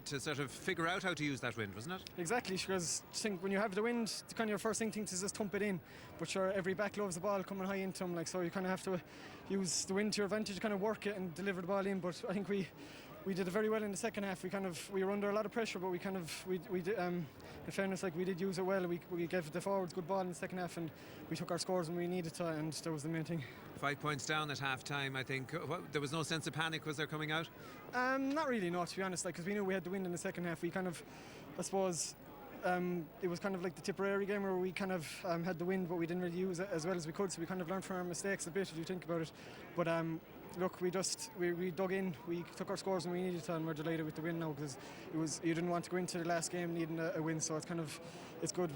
to sort of figure out how to use that wind, wasn't it? Exactly, because I think when you have the wind, the kind of your first instinct is just thump it in. But sure, every back loves the ball coming high into him, so you kind of have to use the wind to your advantage to kind of work it and deliver the ball in. But I think we did it very well in the second half. We were under a lot of pressure, but we did, in fairness, we did use it well. We gave the forwards good ball in the second half, and we took our scores when we needed to, and that was the main thing. 5 points down at half time, I think. There was no sense of panic, was there, coming out? Not really, no, to be honest, because we knew we had the wind in the second half. We kind of, I suppose, it was kind of like the Tipperary game where we kind of had the wind, but we didn't really use it as well as we could, so we kind of learned from our mistakes a bit if you think about it. But look, we dug in, we took our scores when we needed to, and we're delighted with the win now, because you didn't want to go into the last game needing a win, so it's good.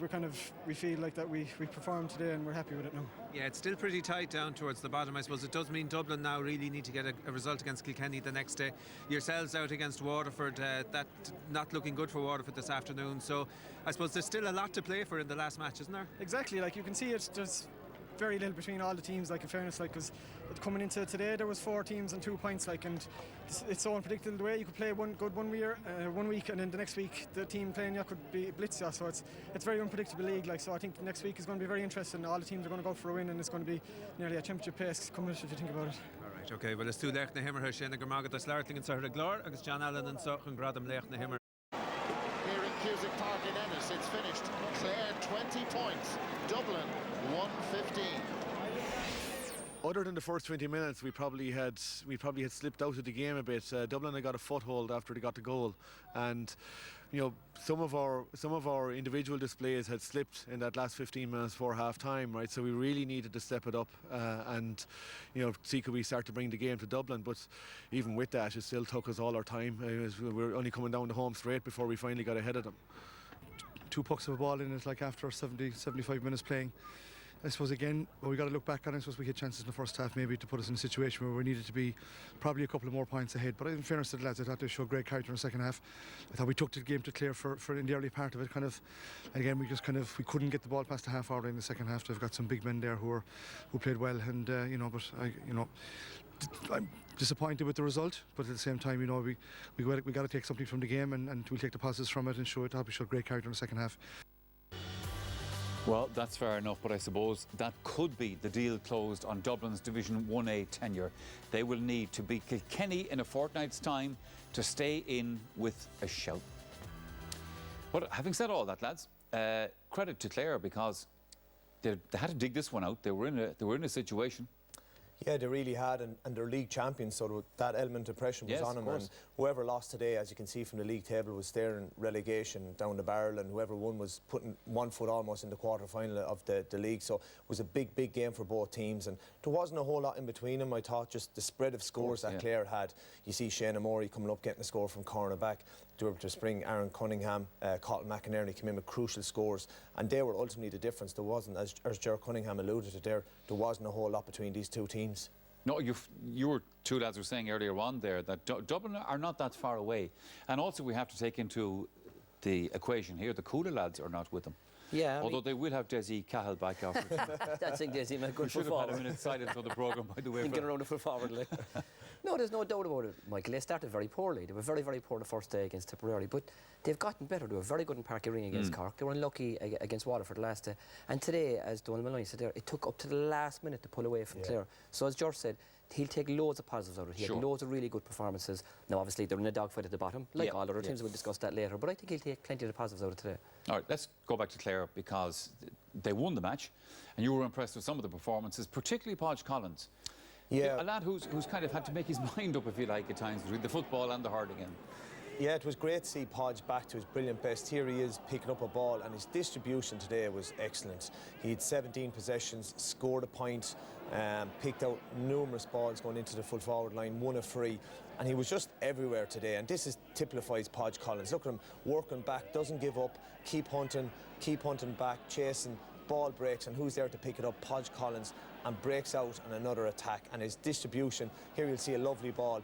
We feel like that we performed today, and we're happy with it now. Yeah, it's still pretty tight down towards the bottom. I suppose it does mean Dublin now really need to get a result against Kilkenny the next day. Yourselves out against Waterford, that not looking good for Waterford this afternoon, so I suppose there's still a lot to play for in the last match, isn't there? Exactly, you can see it, there's very little between all the teams, in fairness, because coming into today there was 4 teams and 2 points, and it's so unpredictable the way you could play one week, and then the next week the team playing you could be blitz you, so it's a very unpredictable league, so I think next week is going to be very interesting. All the teams are going to go for a win, and it's going to be nearly a championship pace coming if you think about it. Alright, okay, well, it's two lech na himmer Shane Garmagat as Lartling and Sarah Glor agus John Allen and Sochen Gradam lech na himmer. Here in Cusack Park in Ennis, it's finished. Clare 20 points, Dublin 115. Other than the first 20 minutes, we probably had slipped out of the game a bit. Dublin had got a foothold after they got the goal, and some of our individual displays had slipped in that last 15 minutes before half time, right? So we really needed to step it up and see could we start to bring the game to Dublin. But even with that, it still took us all our time. We were only coming down the home straight before we finally got ahead of them. 2 pucks of a ball in it, after 75 minutes playing. I suppose again, we got to look back on it. I suppose we had chances in the first half maybe to put us in a situation where we needed to be probably a couple of more points ahead. But in fairness to the lads, I thought they showed great character in the second half. I thought we took the game to Clare for in the early part of it. Again, we we couldn't get the ball past the half hour in the second half. They've got some big men there who played well, and I'm disappointed with the result, but at the same time, we got to take something from the game, and we'll take the positives from it and show it. I hope we showed great character in the second half. Well, that's fair enough, but I suppose that could be the deal closed on Dublin's Division 1A tenure. They will need to beat Kilkenny in a fortnight's time to stay in with a shout. But having said all that, lads, credit to Clare, because they had to dig this one out. They were in a situation. Yeah, they really had, and they're league champions, so that element of pressure was on them. And whoever lost today, as you can see from the league table, was there in relegation down the barrel, and whoever won was putting 1 foot almost in the quarter-final of the league. So it was a big game for both teams, and there wasn't a whole lot in between them. I thought just the spread of scores that Clare had. You see Shane O'Morey coming up, getting a score from cornerback. They were able to spring Aaron Cunningham, Colin McInerney came in with crucial scores, and they were ultimately the difference. There wasn't, as Ger Cunningham alluded to there wasn't a whole lot between these two teams. No, you two lads were saying earlier on there that Dublin are not that far away. And also we have to take into the equation here, the cooler lads are not with them. Yeah, although they will have Desi Cahill back after. That's it, Desi, man. Good for forward. We should have had a minute's silence on the programme, by the way. Thinking around the full forward. No, there's no doubt about it, Michael. They started very poorly. They were very, very poor the first day against Tipperary, but they've gotten better. They were very good in Páirc Uí Rinn against Cork. They were unlucky against Waterford last day. And today, as Donald Maloney said there, it took up to the last minute to pull away from Clare. So as George said, he'll take loads of positives out of it. He had loads of really good performances. Now, obviously, they're in a dogfight at the bottom, like all other teams. We'll discuss that later. But I think he'll take plenty of the positives out of today. All right, let's go back to Clare, because they won the match, and you were impressed with some of the performances, particularly Podge Collins. Yeah. A lad who's kind of had to make his mind up, if you like, at times, between the football and the hurling end. Yeah, it was great to see Podge back to his brilliant best. Here he is picking up a ball, and his distribution today was excellent. He had 17 possessions, scored a point, picked out numerous balls going into the full forward line, won a free, and he was just everywhere today. And this typifies Podge Collins. Look at him working back, doesn't give up, keep hunting back, chasing. Ball breaks, and who's there to pick it up? Podge Collins, and breaks out on another attack. And his distribution, here you'll see a lovely ball.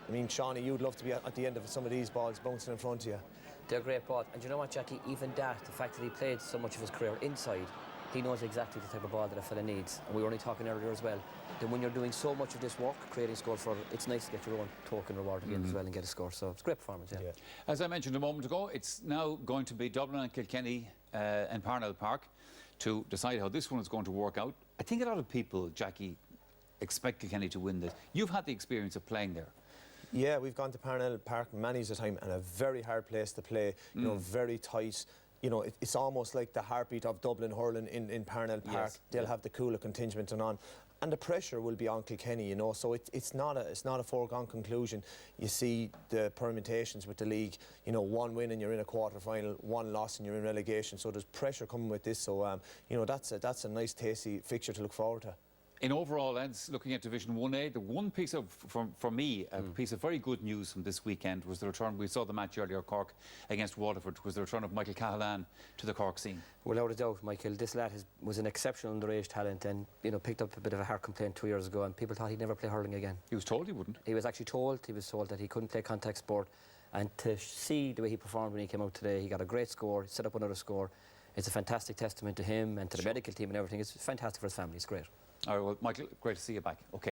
I mean, Shawnee, you'd love to be at the end of some of these balls bouncing in front of you. They're great balls. And you know what, Jackie? Even that, the fact that he played so much of his career inside, he knows exactly the type of ball that a fella needs. And we were only talking earlier as well, that when you're doing so much of this work, creating scores for, it's nice to get your own token reward again as well and get a score. So it's a great performance, yeah. As I mentioned a moment ago, it's now going to be Dublin and Kilkenny in Parnell Park to decide how this one is going to work out. I think a lot of people, Jackie, expect Kilkenny to win this. You've had the experience of playing there. Yeah, we've gone to Parnell Park many a time, and a very hard place to play. You know, very tight. You know, it's almost like the heartbeat of Dublin hurling in Parnell Park. Yes, They'll have the cooler contingent and on. And the pressure will be on Kilkenny, you know, so it's not a foregone conclusion. You see the permutations with the league, you know, one win and you're in a quarter-final, one loss and you're in relegation, so there's pressure coming with this, so, you know, that's a nice, tasty fixture to look forward to. In overall, Eds, looking at Division 1A, the one piece of, for me, a piece of very good news from this weekend was the return. We saw the match earlier, Cork against Waterford, was the return of Michael Cahalane to the Cork scene. Without a doubt, Michael, this lad was an exceptional underage talent, and you know, picked up a bit of a heart complaint 2 years ago, and people thought he'd never play hurling again. He was told he wouldn't. He was actually told. He was told that he couldn't play contact sport, and to see the way he performed when he came out today, he got a great score, set up another score. It's a fantastic testament to him and to the medical team and everything. It's fantastic for his family. It's great. All right, well, Michael, great to see you back. Okay.